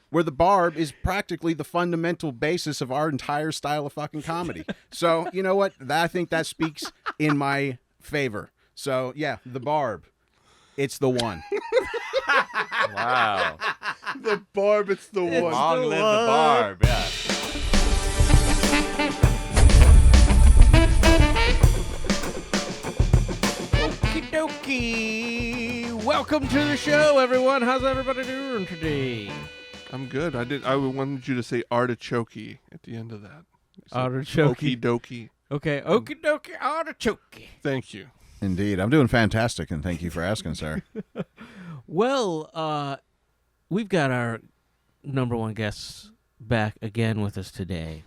where the Barb is practically the fundamental basis of our entire style of fucking comedy. So, you know what? I think that speaks in my favor. So, yeah, the Barb. It's the one. Wow. The Barb, it's the one. Long live the Barb, yeah. Okie dokie. Welcome to the show, everyone. How's everybody doing today? I'm good. I wanted you to say artichoke at the end of that. Artichoke. Okie dokie. Okay, okie dokie, artichoke. Thank you. Indeed. I'm doing fantastic, and thank you for asking, sir. Well, we've got our number one guest back again with us today.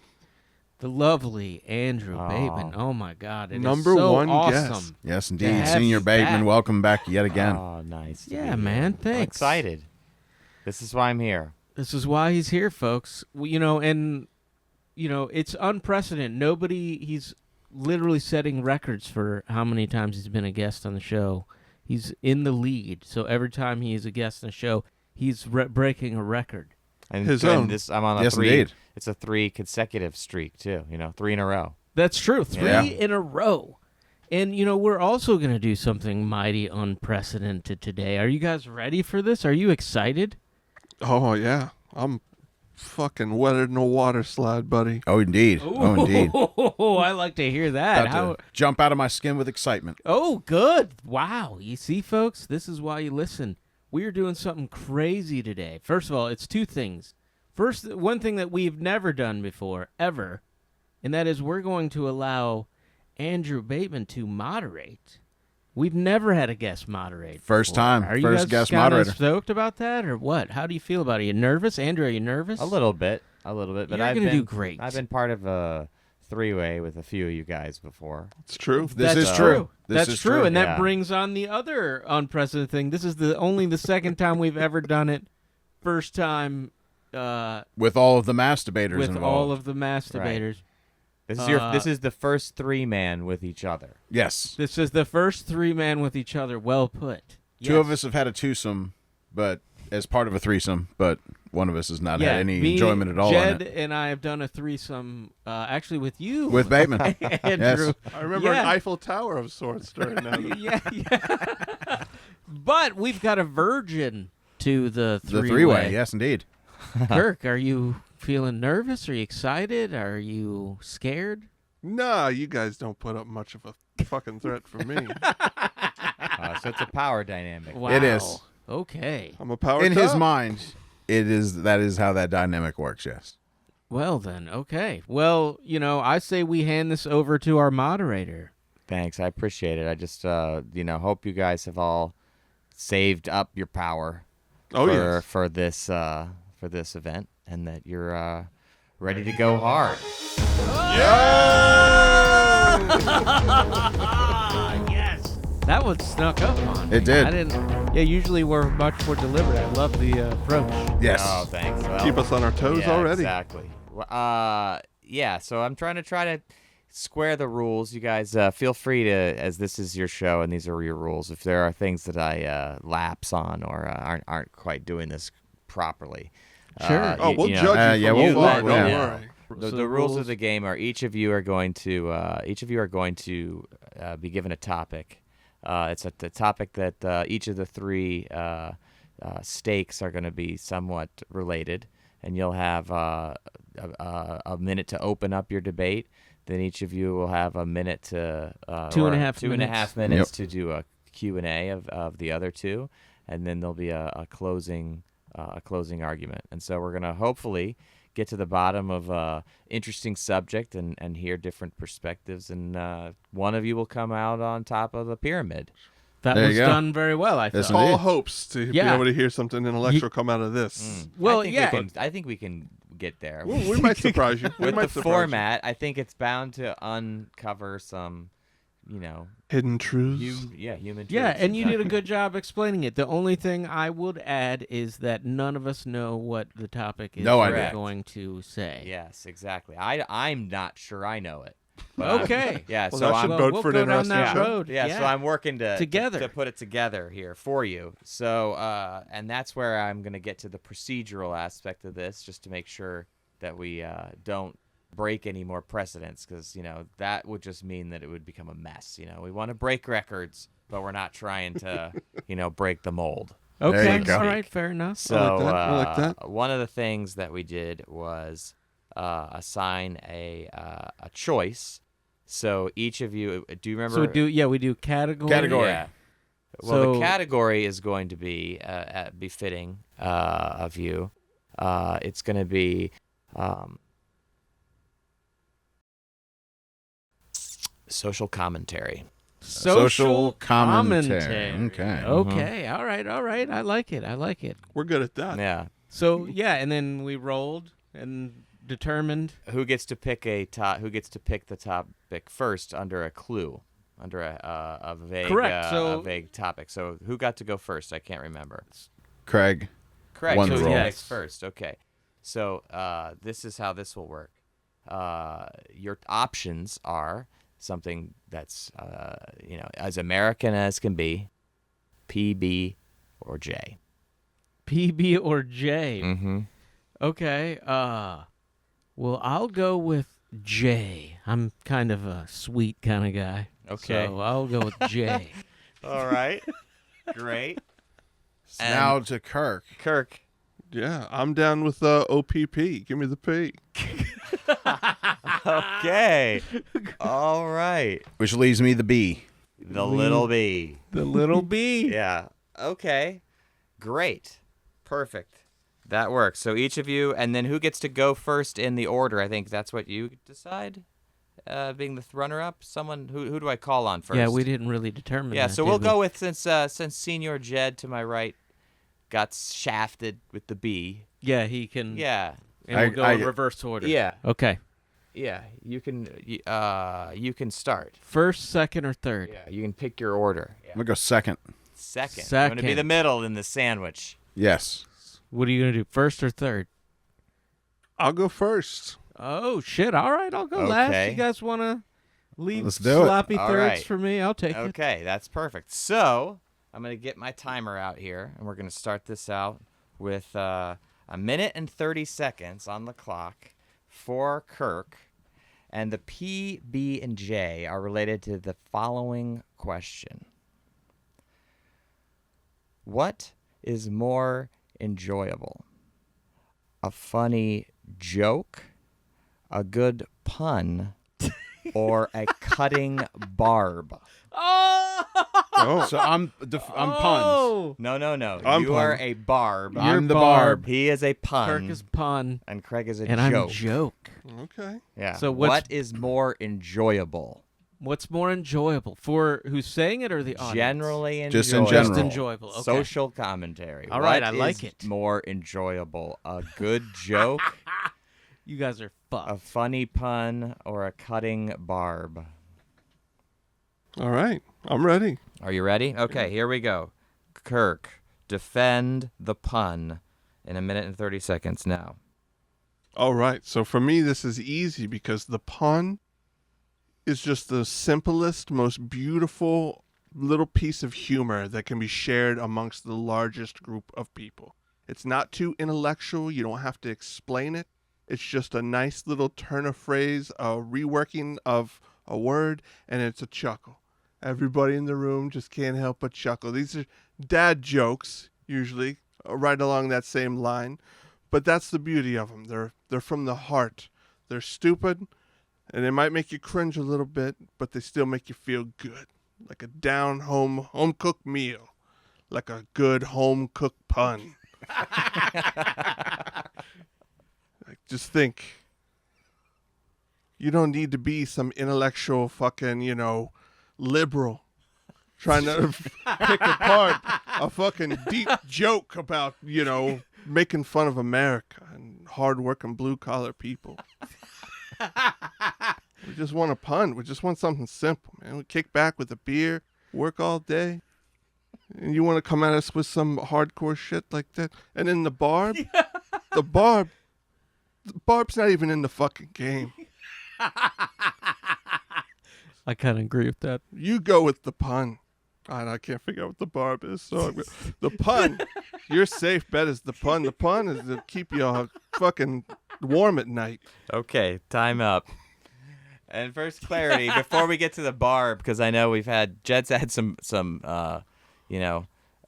The lovely Andrew Bateman. Oh, my God. It Number is so one awesome. guest. Yes, indeed. To have Senior you Bateman, back. welcome back yet again. Oh, nice. to Yeah, be here. man, I'm thanks. excited. This is why I'm here. This is why he's here, folks. It's unprecedented. He's literally setting records for how many times he's been a guest on the show. He's in the lead, so every time he is a guest on the show, he's breaking a record. And His and own. I'm on a Yes, 3. indeed. It's a 3 consecutive streak too. 3 in a row. That's true. 3 Yeah. in a row. And, we're also going to do something mighty unprecedented today. Are you guys ready for this? Are you excited? Oh, yeah. I'm fucking wetter than a water slide, buddy. Oh, indeed. Oh, indeed. Oh, I like to hear that. About to jump out of my skin with excitement. Oh, good. Wow. You see, folks, this is why you listen. We are doing something crazy today. First of all, it's 2 things. First, one thing that we've never done before, ever, and that is we're going to allow Andrew Bateman to moderate. We've never had a guest moderate. First before. time. Are you First guys guest kinda moderator. stoked about that, or what? How do you feel about it? Are you nervous? Andrew, are you nervous? A little bit. But You're I've gonna been do great. I've been part of a 3-way with a few of you guys before. It's true. This That's is true. That's This is true, and that Yeah. brings on the other unprecedented thing. This is only the second time we've ever done it. First time With all of the masturbators with involved. all of the masturbators. This is the first 3-man with each other. Yes. This is the first 3-man with each other. Well put. Two of us have had a twosome, but as part of a threesome, but one of us has not had any me, enjoyment at all Jed in it. and I have done a threesome, actually with you, With Bateman. Andrew. I remember Yeah. an Eiffel Tower of sorts during that. yeah. But we've got a virgin to the The three-way. three-way, yes, indeed. Kirk, are you feeling nervous? Are you excited? Are you scared? Nah, you guys don't put up much of a fucking threat for me. So it's a power dynamic. Wow. It is. Okay. I'm a power In his top. mind, that is how that dynamic works, yes. Well then, okay. Well, I say we hand this over to our moderator. Thanks, I appreciate it. I just hope you guys have all saved up your power for this event, and that you're ready to go hard. Yes. That one snuck up on me. It did. I didn't. Yeah, usually we're much more deliberate. I love the approach. Yes. Oh, thanks. Well, Keep us on our toes yeah, already. Exactly. Yeah. So I'm trying to square the rules. You guys feel free to, as this is your show and these are your rules. If there are things that I lapse on or aren't quite doing this properly. Sure. Oh, we'll judge you. yeah, from we'll afar, let- don't yeah. worry. The rules of the game are each of you are going to be given a topic. It's the topic that each of the 3 stakes are going to be somewhat related, and you'll have a minute to open up your debate. Then each of you will have a minute to 2.5 minutes to do a Q&A of the other 2, and then there'll be a closing argument. And so we're going to hopefully get to the bottom of a interesting subject and hear different perspectives, and one of you will come out on top of the pyramid. That There was you go. done very well, I Yes, thought. indeed. All hopes to be Yeah. able to hear something intellectual come out of this. Well, I think we can get there. We might surprise you. We With might the surprise format, I think it's bound to uncover some, you. Hidden truths. human truths. Yeah, and you did a good job explaining it. The only thing I would add is that none of us know what the topic is No we're idea. going to say. Yes, exactly. I'm not sure I know it. But Okay. Yeah. Well, so that I'm should Well, bode we'll for an go down interesting that show. road. Yeah, so I'm working to Together. to put it together here for you. So and that's where I'm going to get to the procedural aspect of this, just to make sure that we don't break any more precedents, because that would just mean that it would become a mess. We want to break records, but we're not trying to break the mold. Okay. There you go. All right. Fair enough. So I like that. one of the things that we did was assign a choice. So each of you, do you remember? So we do category. Category. Yeah. Well, the So- category is going to be befitting of you. It's going to be social commentary. Social commentary. Okay. Okay. All right. I like it. We're good at that. Yeah. So yeah, and then we rolled and determined. Who gets to pick Who gets to pick the topic first under a clue, under a vague Correct, so- a vague topic? So who got to go first? I can't remember. Kraig. Correct. Won so the he roll. picks first. Okay. So this is how this will work. Your options are something that's as American as can be, PB or J. PB or J. Mm-hmm. Okay. Well, I'll go with J. I'm kind of a sweet kind of guy. Okay. So I'll go with J. All right. Great. And Now to Kirk. Kirk. Yeah, I'm down with OPP. Give me the P. Okay. All right. Which leaves me the B. The little B. The little B. Yeah. Okay. Great. Perfect. That works. So each of you, and then who gets to go first in the order? I think that's what you decide. Being the runner-up, someone who do I call on first? Yeah, we didn't really determine. Yeah, that, so did we'll we? go with since Senior Jed to my right got shafted with the B. Yeah, he can. Yeah. And we'll go I- in reverse order. Yeah. Okay. Yeah. You can start. First, second, or third. Yeah. You can pick your order. I'm going to go second. Second. You want to be Second. the middle in the sandwich. Yes. What are you gonna do? First or third? I'll go first. Oh shit! All right, I'll go last. Okay. You guys wanna leave Let's do it. sloppy All thirds right. for me? I'll take it. Okay, that's perfect. So I'm going to get my timer out here, and we're going to start this out with a minute and 30 seconds on the clock for Kirk. And the P, B, and J are related to the following question. What is more enjoyable? A funny joke, a good pun, or a cutting barb? Oh, So I'm puns. Oh, No. I'm You are pun. a barb. You're I'm the Barb. Barb. He is a pun. Kirk is pun, and Kraig is a and joke. I'm joke. okay. Yeah. So what what's- is more enjoyable? What's more enjoyable for who's saying it or the audience? Generally enjoyable. Just in general. Just enjoyable. Okay. Social commentary. All right, What I like is it. more enjoyable? A good joke, You guys are fucked. a funny pun, or a cutting barb? All right. I'm ready. Are you ready? Okay, here we go. Kirk, defend the pun in a minute and 30 seconds now. All right. So for me, this is easy because the pun is just the simplest, most beautiful little piece of humor that can be shared amongst the largest group of people. It's not too intellectual. You don't have to explain it. It's just a nice little turn of phrase, a reworking of a word, and it's a chuckle. Everybody in the room just can't help but chuckle. These are dad jokes, usually, right along that same line. But that's the beauty of them. They're from the heart. They're stupid, and they might make you cringe a little bit, but they still make you feel good. Like a home cooked meal. Like a good home cooked pun. Like, just think. You don't need to be some intellectual fucking, liberal trying to pick apart a fucking deep joke about, making fun of America and hard-working blue-collar people. We just want a pun. We just want something simple, man. We kick back with a beer, work all day, and you want to come at us with some hardcore shit like that. And then the Barb's not even in the fucking game. I kind of agree with that. You go with the pun. I can't figure out what the barb is. So the pun, your safe bet is the pun. The pun is to keep you all fucking warm at night. Okay, time up. And first clarity before we get to the barb, because I know Jed's had some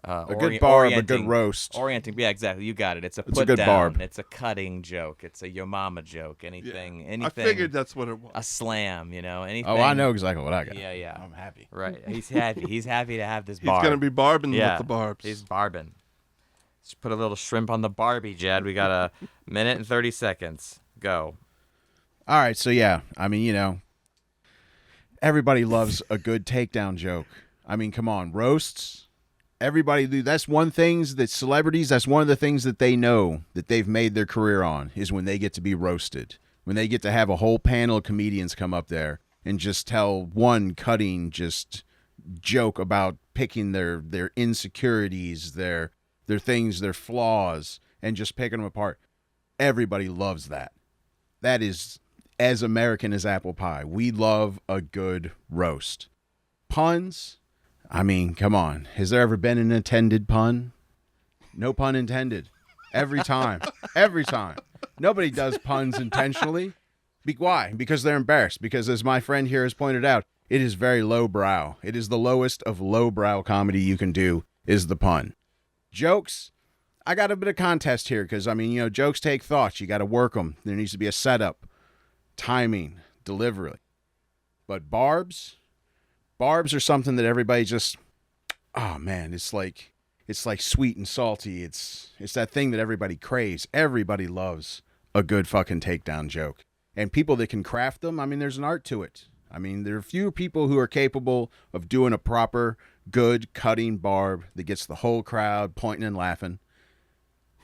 A good barb, a good roast. Orienting, yeah, exactly. You got it. It's a It's put a good down. barb. It's a cutting joke. It's a yo mama joke. Anything. I figured that's what it was. A slam, anything. Oh, I know exactly what I got. Yeah. I'm happy. Right. He's happy. He's happy to have this He's barb. going to be barbing Yeah, with the barbs. He's barbing. Let's put a little shrimp on the Barbie, Jed. We got a minute and 30 seconds. Go. All right, so yeah, I mean, everybody loves a good takedown joke. I mean, come on, roasts. Everybody do. That's one things that celebrities. That's one of the things that they know that they've made their career on is when they get to be roasted. When they get to have a whole panel of comedians come up there and just tell one cutting just joke about picking their insecurities, their things, their flaws, and just picking them apart. Everybody loves that. That is as American as apple pie. We love a good roast. Puns. I mean, come on. Has there ever been an intended pun? No pun intended. Every time. Every time. Nobody does puns intentionally. Why? Because they're embarrassed. Because as my friend here has pointed out, it is very lowbrow. It is the lowest of lowbrow comedy you can do is the pun. Jokes. I got a bit of contest here because, I mean, jokes take thoughts. You got to work them. There needs to be a setup, timing, delivery. But barbs are something that everybody just, oh man, it's like sweet and salty. It's that thing that everybody craves. Everybody loves a good fucking takedown joke. And people that can craft them, I mean, there's an art to it. I mean, there are few people who are capable of doing a proper, good cutting barb that gets the whole crowd pointing and laughing.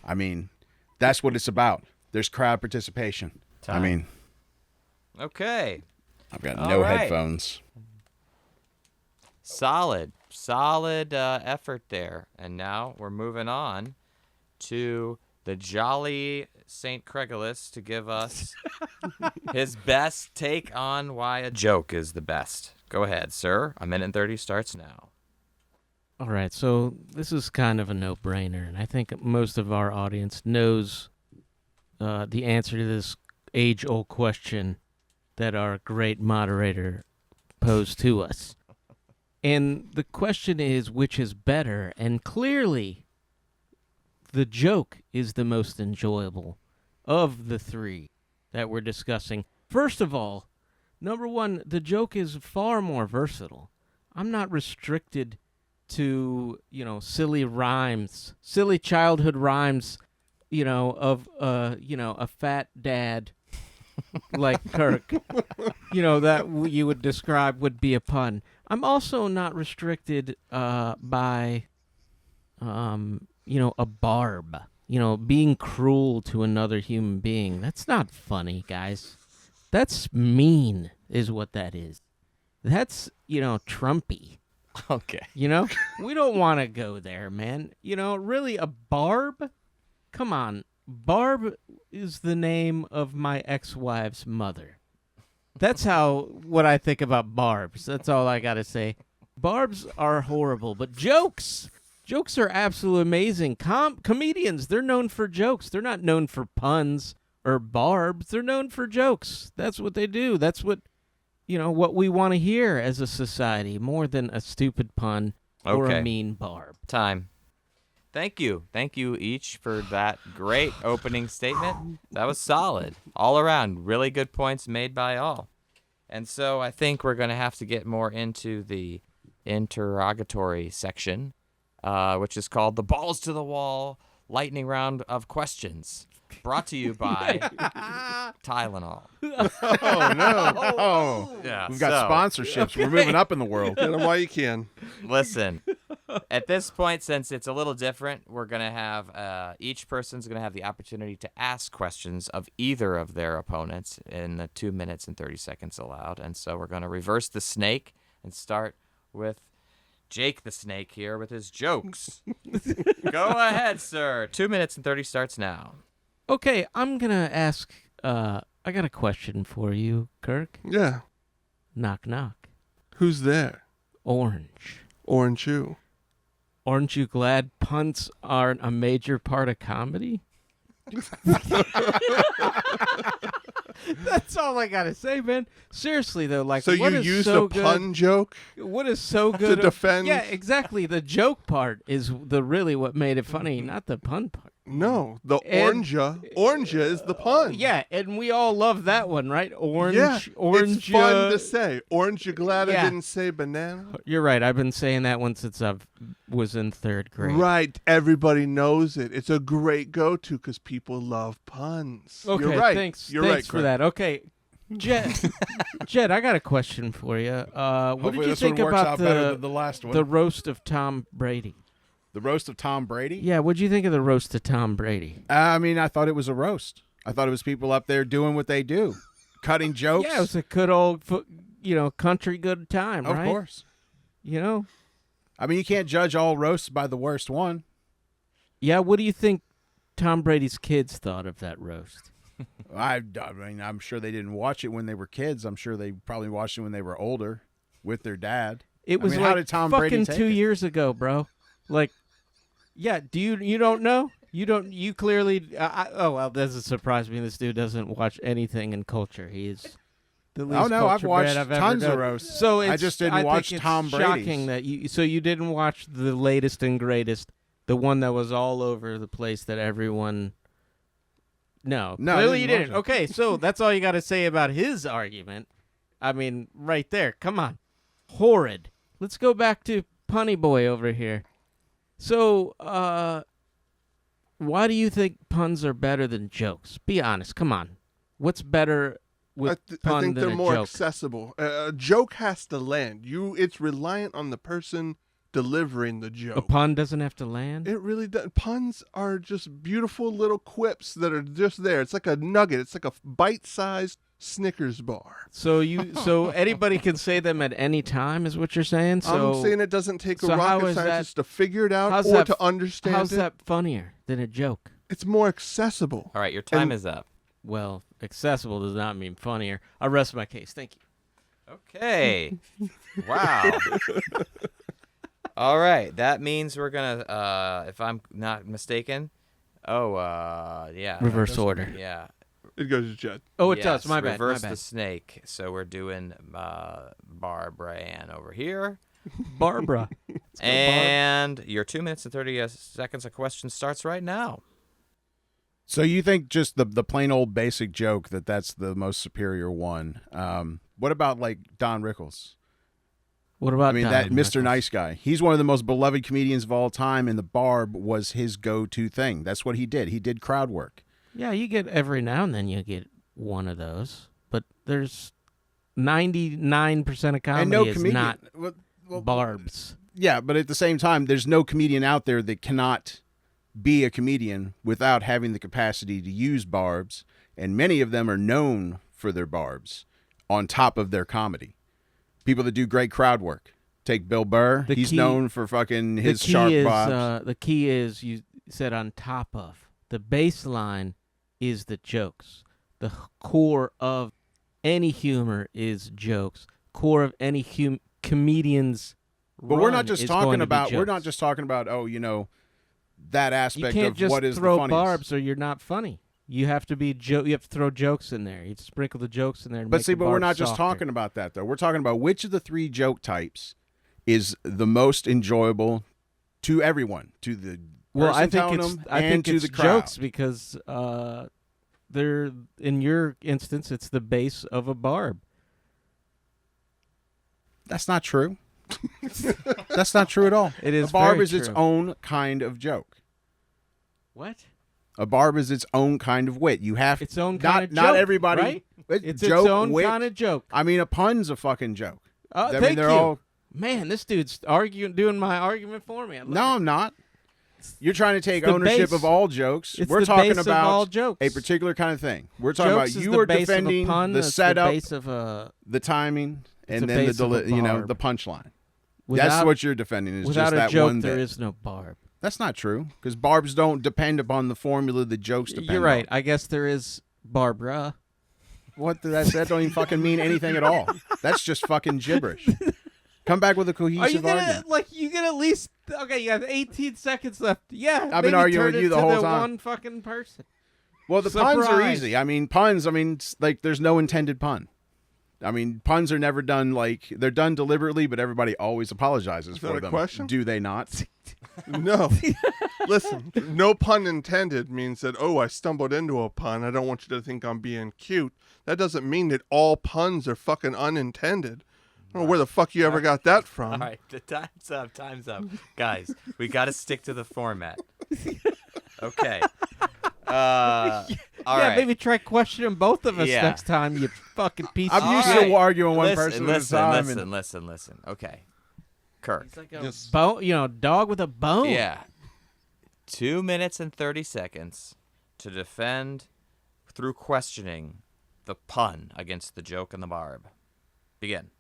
I mean, that's what it's about. There's crowd participation. Time. I mean, Okay. I've got All no right. headphones. Solid effort there. And now we're moving on to the jolly St. Craigulus to give us his best take on why a joke is the best. Go ahead, sir. A minute and 30 starts now. All right, so this is kind of a no-brainer, and I think most of our audience knows the answer to this age-old question that our great moderator posed to us. And the question is, which is better? And clearly, the joke is the most enjoyable of the three that we're discussing. First of all, number one, the joke is far more versatile. I'm not restricted to, silly rhymes, silly childhood rhymes, of, a fat dad like Kirk, that you would describe would be a pun. I'm also not restricted by, a barb, being cruel to another human being. That's not funny, guys. That's mean is what that is. That's, Trumpy. Okay. We don't want to go there, man. Really, a barb? Come on. Barb is the name of my ex-wife's mother. That's what I think about barbs. That's all I got to say. Barbs are horrible, but jokes are absolutely amazing. Comedians, they're known for jokes. They're not known for puns or barbs. They're known for jokes. That's what they do. That's what we want to hear as a society, more than a stupid pun or a mean barb. Time. Thank you. Thank you each for that great opening statement. That was solid. All around. Really good points made by all. And so I think we're going to have to get more into the interrogatory section, which is called the Balls to the Wall Lightning Round of Questions. Brought to you by Tylenol. Oh, no. Oh. Yeah, We've got sponsorships. We're moving up in the world. Get them while you can. Listen, at this point, since it's a little different, we're going to have each person's going to have the opportunity to ask questions of either of their opponents in the 2 minutes and 30 seconds allowed. And so we're going to reverse the snake and start with Jake the Snake here with his jokes. Go ahead, sir. 2 minutes and 30 starts now. Okay, I'm going to ask, I got a question for you, Kirk. Yeah. Knock, knock. Who's there? Orange. Orange who? Aren't you glad puns aren't a major part of comedy? That's all I gotta say, man. Seriously though, like, So what you is used so a good? pun joke? What is so good to defend? Yeah, exactly. The joke part is the really what made it funny, not the pun part. No, the And- orange is the pun. Yeah, and we all love that one, right? Orange, Yeah, orange. it's fun to say. Orange, you glad yeah. I didn't say banana? You're right. I've been saying that one since I was in 3rd grade. Right, everybody knows it. It's a great go-to because people love puns. Okay, You're right. thanks. You're thanks right, for Kraig. that. Okay, Jed, Jed, I got a question for you. What Hopefully did you this think one works about out better than the last one. the roast of Tom Brady? The roast of Tom Brady? Yeah, what'd you think of the roast of Tom Brady? I mean, I thought it was a roast. I thought it was people up there doing what they do, cutting jokes. Yeah, it was a good old, country good time, of right? course. You know? I mean, you can't judge all roasts by the worst one. Yeah, what do you think Tom Brady's kids thought of that roast? I mean, I'm sure they didn't watch it when they were kids. I'm sure they probably watched it when they were older with their dad. It was I mean, how like did Tom fucking Brady take 2 it? years ago, bro. Like, yeah, you don't know? You clearly, oh, well, doesn't surprise me. This dude doesn't watch anything in culture. He is the least Oh, no, I've culture watched brat I've ever tons of known. roasts. So I it's, just didn't think watch it's Tom shocking Brady's. that you didn't watch the latest and greatest, the one that was all over the place that everyone. No, No, I clearly you didn't didn't. watch it. Okay, so that's all you got to say about his argument. I mean, right there. Come on, horrid. Let's go back to Punny Boy over here. So, why do you think puns are better than jokes? Be honest. Come on. What's better with I pun think than they're a more joke? accessible. A joke has to land. It's reliant on the person delivering the A joke. pun doesn't have to land. It really does. Puns are just beautiful little quips that are just there. It's like a nugget. It's like a bite-sized Snickers bar. So anybody can say them at any time, is what you're saying. So I'm saying it doesn't take a so how rocket is that- scientist to figure it out how's or that- to understand how's it. that funnier than a joke? It's more accessible. All right, your time And- is up. Well, accessible does not mean funnier. I rest my case. Thank you. Okay. Wow. All right. That means we're gonna, if I'm not mistaken. Yeah. Reverse order. Yeah. It goes to Jed. Oh, it Yes, does. My bad. Reverse My the bad. snake. So we're doing Barbara Ann over here. Barbara. And your 2 minutes and 30 seconds of question starts right now. So you think just the plain old basic joke that's the most superior one? What about like Don Rickles? What about I mean, Don that Mr. Rickles? Nice Guy. He's one of the most beloved comedians of all time, and the Barb was his go-to thing. That's what he did. He did crowd work. Yeah, you get every now and then you get one of those, but there's 99% of comedy and no is comedian. not well, Barbs. Yeah, but at the same time, there's no comedian out there that cannot be a comedian without having the capacity to use barbs, and many of them are known for their barbs on top of their comedy. People that do great crowd work. Take Bill Burr. The He's key- known for fucking his the key sharp is, bobs. the key is you said on top of. The baseline is the jokes. The core of any humor is jokes. Core of any comedian's But we're run not just is going talking to be about. We're jokes. not just talking about. That You aspect can't of just what is the throw funniest. barbs or you're not funny. You have to be you have to throw jokes in there. You have to sprinkle the jokes in there. To But make see, the but we're barb not just softer. talking about that though. We're talking about which of the three joke types is the most enjoyable to everyone, to the Well, I person think telling it's them I and think to it's the crowd. jokes because they're in your instance it's the base of a barb. That's not true. That's not true at all. It is A barb very is its true. own kind of joke. What? A barb is its own kind of wit. You have Its own not kind of not joke, everybody. right? It's joke, its own wit. kind of joke. I mean, a pun's a fucking joke. I mean, Thank they're you. all. Man, this dude's doing my argument for me. I love No, it. I'm not. You're trying to take the ownership base. of all jokes. It's We're the talking base of about all jokes. a particular kind of thing. We're talking Jokes about is you the are base defending of a pun, the it's setup, the base of a the timing, It's and a then base of a the barb. the punchline. without, That's what you're defending. Is without just a that joke. one There bit. is no barb. That's not true because barbs don't depend upon the formula the jokes depend. You're right. on. I guess there is Barbara. What that don't even fucking mean anything at all. That's just fucking gibberish. Come back with a Are you cohesive gonna argument. you can at least okay? You have 18 seconds left. Yeah, I've been maybe arguing turn with you it the to whole the time. One fucking person. Well, the puns are Surprise. easy. I mean, puns. I mean, it's like there's no intended pun. I mean, puns are never done like they're done deliberately, but everybody always apologizes Is that for a them. question? Do they not? No. Listen, no pun intended means that, oh, I stumbled into a pun. I don't want you to think I'm being cute. That doesn't mean that all puns are fucking unintended. I don't know where the fuck you ever got that from. All right, the time's up. Time's up, guys. We got to stick to the format. Okay. All right. Maybe try questioning both of us Yeah. next time. You fucking piece I'm of used shit. to arguing one person at a time. Listen. Okay. Kirk. He's like a Yes. bone, dog with a bone. Yeah. 2 minutes and 30 seconds to defend through questioning the pun against the joke and the barb. Begin.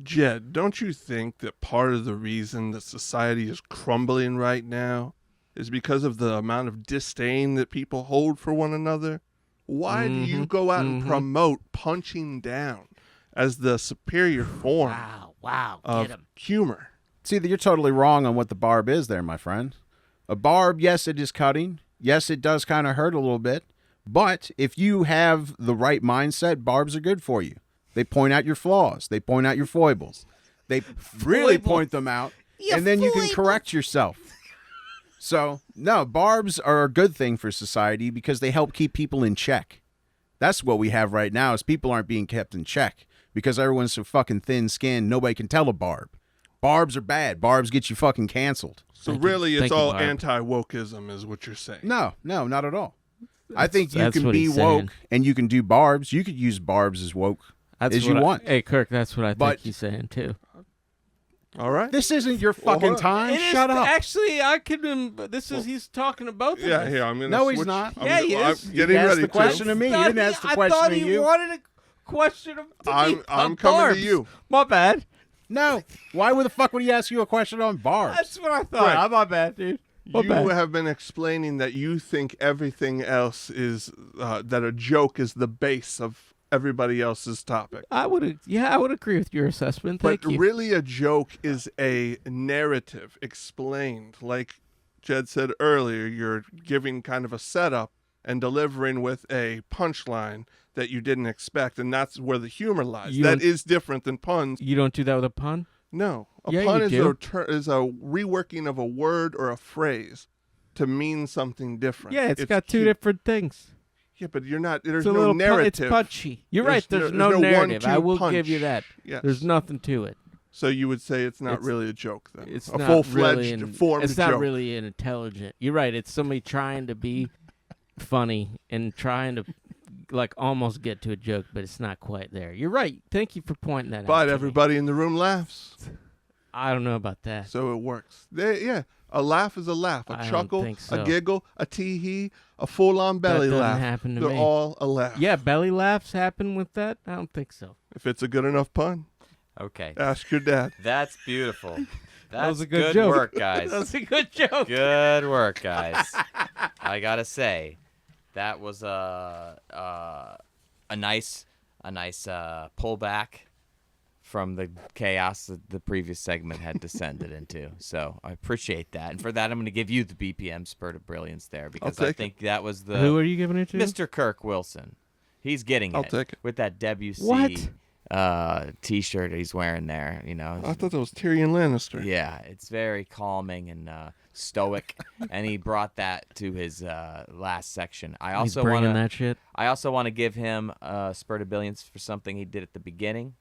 Jed, don't you think that part of the reason that society is crumbling right now is because of the amount of disdain that people hold for one another? Why do you go out and promote punching down as the superior form Wow. of Get him. humor? See, you're totally wrong on what the barb is there, my friend. A barb, yes, it is cutting. Yes, it does kind of hurt a little bit. But if you have the right mindset, barbs are good for you. They point out your flaws. They point out your foibles. They really point them out, and then you can correct yourself. So, no, barbs are a good thing for society because they help keep people in check. That's what we have right now is people aren't being kept in check because everyone's so fucking thin-skinned, nobody can tell a barb. Barbs are bad. Barbs get you fucking canceled. So Thank you. really, Thank it's you, all Barb. anti-wokeism is what you're saying. No, not at all. I think you that's can what be he's woke saying. and you can do barbs. You could use barbs as woke as you want. Hey, Kirk, that's what I But- think he's saying too. All right? This isn't your fucking time. It is- Shut up. Actually, I can. He's talking to both of Yeah, us. here, I'm going to No, he's switch. not. I'm Yeah, gonna- he I'm is. getting He asked ready the to. question to me. You didn't ask the I question thought to he you. wanted to question him. To I'm me coming on to barbs. you. My bad. No. Why the fuck would he ask you a question on barbs? That's what I thought. Right. My bad, dude. My You bad. have been explaining that you think everything else is that a joke is the base of everybody else's topic. I would agree with your assessment. But Thank you. really, a joke is a narrative explained. Like Jed said earlier, you're giving kind of a setup and delivering with a punchline that you didn't expect, and that's where the humor lies. You That don't- is different than puns. You don't do that with a pun? No, a Yeah, pun you is do. is a reworking of a word or a phrase to mean something different. Yeah, it's got two cute. different things. Yeah, but you're not. There's It's a no little narrative. it's punchy. You're right. There's there's no no narrative. 1-2 I will punch. give you that. Yes. There's nothing to it. So you would say it's not It's- really a joke then. It's a not full-fledged really an, formed It's not joke. really an intelligent. You're right. It's somebody trying to be funny and trying to like almost get to a joke, but it's not quite there. You're right. Thank you for pointing that out. But to me. everybody in the room laughs, I don't know about that. so it works. Yeah, a laugh is a laugh. A I don't chuckle, think so. a giggle, a tee-hee, a full-on belly doesn't laugh. happen to They're me. all a laugh. Yeah, belly laughs happen with that. I don't think so. If it's a good enough pun, Okay. ask your dad. That's beautiful. That's was a good joke. work, guys. That's a good joke. Good work, guys. I gotta say, that was a nice pullback from the chaos that the previous segment had descended into. So I appreciate that, and for that, I'm going to give you the BPM spurt of brilliance there because I take it. think that was the Who are you giving it to? Mr. Kirk Wilson. He's getting I'll it take it. with that WC What? T-shirt he's wearing there. You know, I thought that was Tyrion Lannister. yeah, it's very calming and stoic, and he brought that to his last section. I He's also bringing want to. that shit. I also want to give him a spurt of brilliance for something he did at the beginning,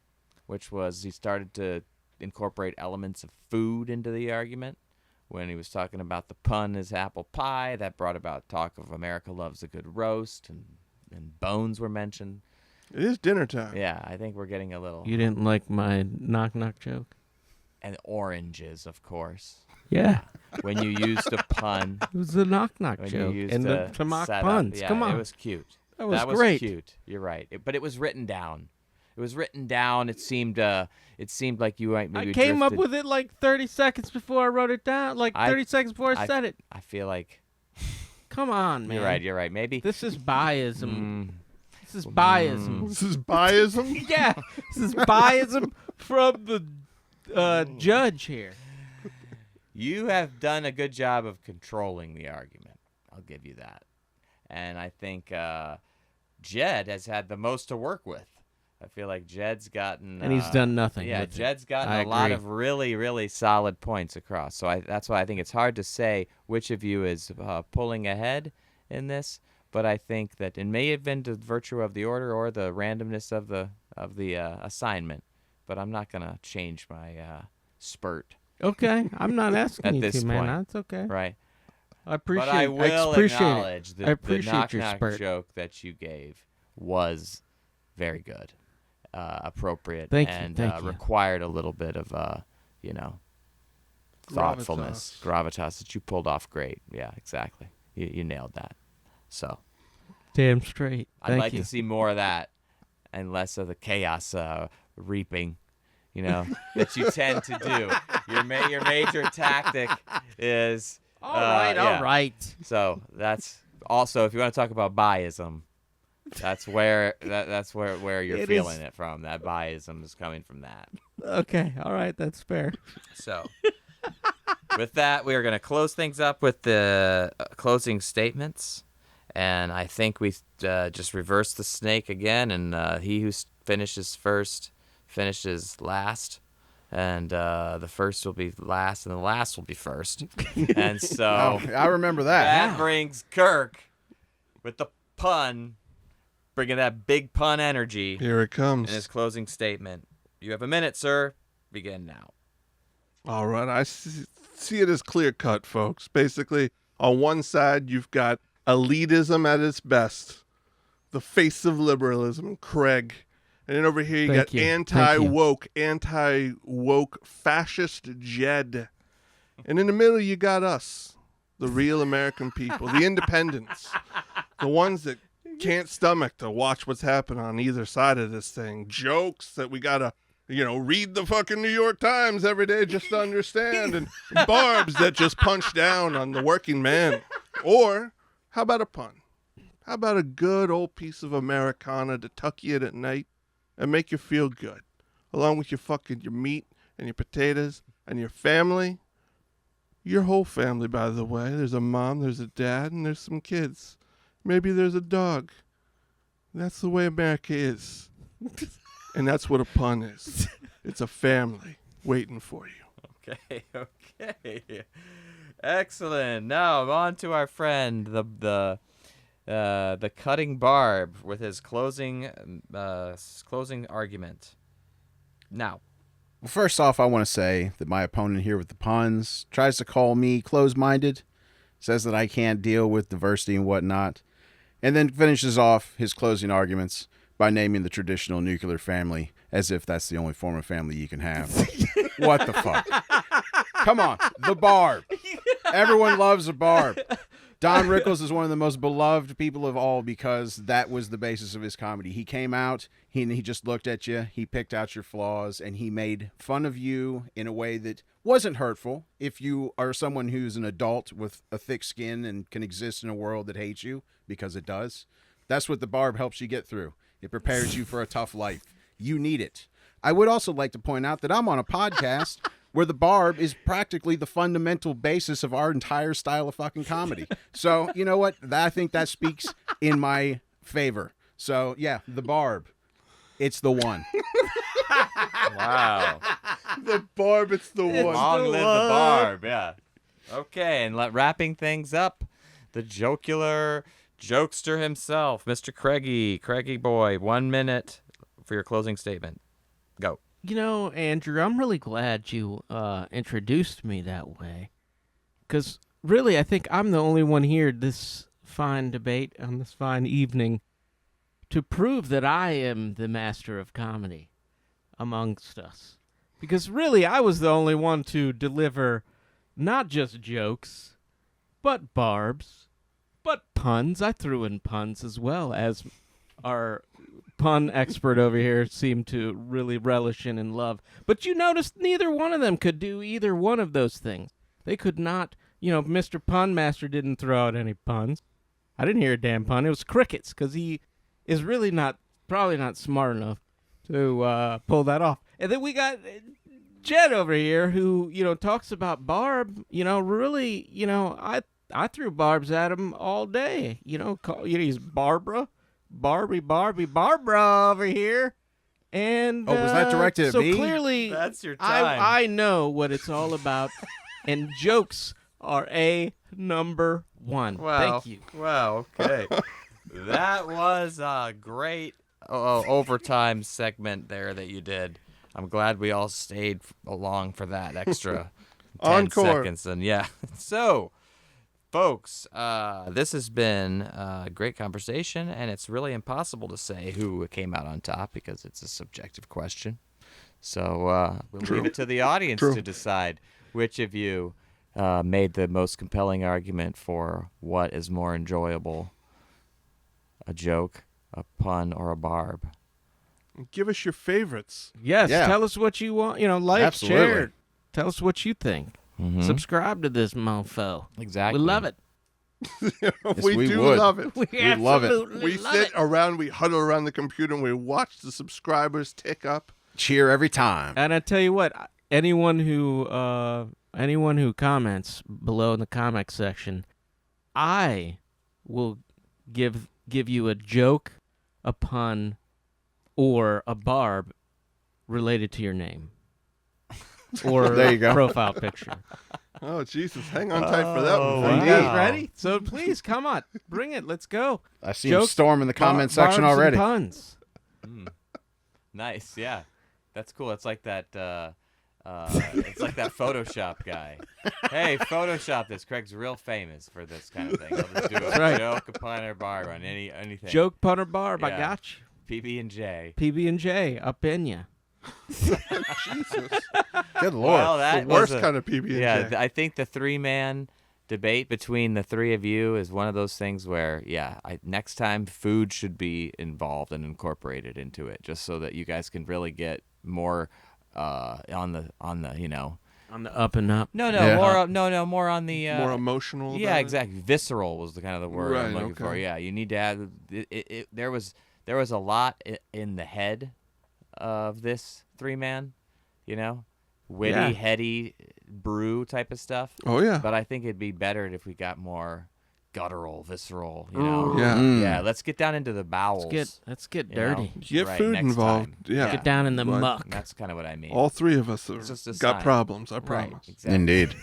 which was he started to incorporate elements of food into the argument. When he was talking about the pun is apple pie, that brought about talk of America loves a good roast, and bones were mentioned. It is dinner time. Yeah, I think we're getting a little. You didn't like my knock joke? And oranges, of course. Yeah. When you used a pun. It was a knock When joke. you used And a to mock setup. puns. Yeah, Come on. it was cute. That was was great. cute. You're right. But it was written down. It was written down. It seemed like you might maybe I came up drifted- with it like 30 seconds before I wrote it down. Like 30 seconds before I said it. I feel like Come on, man. you're right. Maybe This is biasm. Mm, This is biasm. This is biasm. Yeah. This is biasm from the judge here. You have done a good job of controlling the argument. I'll give you that. And I think Jed has had the most to work with. I feel like Jed's gotten... And he's done nothing. Yeah, with Jed's it. gotten I a lot agree. of really, really solid points across. So that's why I think it's hard to say which of you is pulling ahead in this. But I think that it may have been the virtue of the order or the randomness of the assignment. But I'm not going to change my spurt. Okay, I'm not asking At you this to, man. point. That's okay. Right. I appreciate. But I will appreciate acknowledge it. that I appreciate the knock your knock spurt. joke that you gave was very good, appropriate, Thank you, and thank you. required a little bit of thoughtfulness, gravitas that you pulled off great. Yeah, exactly. You nailed that. So Damn straight. I'd Thank like you. to see more of that and less of the chaos reaping. That you tend to do. Your major tactic is All right. So that's also, if you want to talk about biasm, that's where you're It feeling is. it from. That biasm is coming from that. Okay, all right, that's fair. So with that, we are going to close things up with the closing statements, and I think we just reverse the snake again, and he who finishes first finishes last. And the first will be last, and the last will be first. And so I remember that. that brings Kirk with the pun, bringing that big pun energy Here it in comes. his closing statement. You have a minute, sir. Begin now. All right, I see it as clear cut, folks. Basically, on one side, you've got elitism at its best, the face of liberalism, Kraig. And then over here, you Thank got you. anti-woke fascist Jed. And in the middle, you got us, the real American people, the independents, the ones that can't stomach to watch what's happening on either side of this thing. Jokes that we got to, read the fucking New York Times every day just to understand. And barbs that just punch down on the working man. Or how about a pun? How about a good old piece of Americana to tuck you in at night and make you feel good, along with your meat and your potatoes and your family? Your whole family, by the way. There's a mom, there's a dad, and there's some kids. Maybe there's a dog. That's the way America is. And that's what a pun is. It's a family waiting for you. Okay. Excellent. Now on to our friend, the cutting Barb with his closing argument. Now, Well, first off, I want to say that my opponent here with the puns tries to call me closed-minded, says that I can't deal with diversity and whatnot, and then finishes off his closing arguments by naming the traditional nuclear family as if that's the only form of family you can have. What the fuck? Come on, the Barb. Everyone loves a Barb. Don Rickles is one of the most beloved people of all because that was the basis of his comedy. He came out, he just looked at you, he picked out your flaws, and he made fun of you in a way that wasn't hurtful. If you are someone who's an adult with a thick skin and can exist in a world that hates you, because it does, that's what the Barb helps you get through. It prepares you for a tough life. You need it. I would also like to point out that I'm on a podcast where the Barb is practically the fundamental basis of our entire style of fucking comedy. So, you know what? I think that speaks in my favor. So, yeah, the Barb. It's the one. wow. The Barb, it's the one. Long live the Barb, yeah. Okay, and wrapping things up, the jocular jokester himself, Mr. Craigie boy, 1 minute for your closing statement. Go. You know, Andrew, I'm really glad you introduced me that way. Because, really, I think I'm the only one here this fine debate on this fine evening to prove that I am the master of comedy amongst us. Because, really, I was the only one to deliver not just jokes, but barbs, but puns. I threw in puns as well, as our pun expert over here seemed to really relish in and love. But you noticed neither one of them could do either one of those things. They could not, Mr. Pun Master didn't throw out any puns. I didn't hear a damn pun. It was crickets, because he is really probably not smart enough to pull that off. And then we got Jed over here, who talks about Barb, really, I threw Barbs at him all day. He's Barbara, Barbara over here, and Oh, was that directed at so me? clearly, That's your time. I know what it's all about, and jokes are number one. Wow. Thank you. Wow. Okay. That was a great overtime segment there that you did. I'm glad we all stayed along for that extra 10 Encore. seconds. And yeah. So, folks, this has been a great conversation, and it's really impossible to say who came out on top because it's a subjective question. So we'll leave it to the audience to decide which of you made the most compelling argument for what is more enjoyable, a joke, a pun, or a barb. Give us your favorites. Yes, Yeah. tell us what you want. Like, Absolutely. share. Tell us what you think. Mhm. Subscribe to this mofo. Exactly. We love it. we do would. love it. We love it. absolutely We love sit it. around, we huddle around the computer, and we watch the subscribers tick up. Cheer every time. And I tell you what, anyone who comments below in the comment section, I will give you a joke, a pun, or a barb related to your name or There you go. profile picture. Oh, Jesus. Hang on tight for that Oh, one. Are you Indeed. guys ready? So please come on, bring it. Let's go. I see him storm in the comment Barbs section and already. puns. Nice. Yeah. That's cool. It's like that. It's like that Photoshop guy. Hey, Photoshop this. Craig's real famous for this kind of thing. He'll just do a right. joke, a pun, or barb on anything. Joke, pun, or barb. I Yeah. got you. PB&J. PB&J up in ya. Jesus. Good Lord. Well, that The worst was a- kind of PB&J. Yeah, I think the three-man debate between the three of you is one of those things where, next time food should be involved and incorporated into it, just so that you guys can really get more on the On the up and up. Yeah. more on the More emotional. yeah, about it? exactly. Visceral was the kind of the word I'm Right, looking for. okay. Yeah, you need to have there was a lot in the head of this three-man, witty, Yeah. heady, brew type of stuff. Oh, yeah. But I think it'd be better if we got more guttural, visceral. Yeah. Yeah. Let's get down into the bowels. Let's get you dirty. know? Get Right, food next involved. time. Yeah. Get down in the Right. muck. That's kind of what I mean. All three of us It's just a got sign. problems, I Right, promise. exactly. Indeed.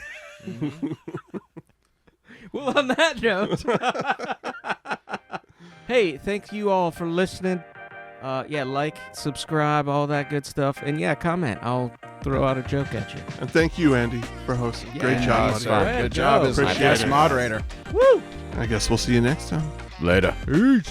Well, on that note, hey, thank you all for listening. Like, subscribe, all that good stuff. And comment. I'll throw out a joke at you. And thank you, Andy, for hosting. Great Yeah, job, nice, buddy. sir. Good job as my Appreciate guest it. moderator. Woo! I guess we'll see you next time. Later. Peace.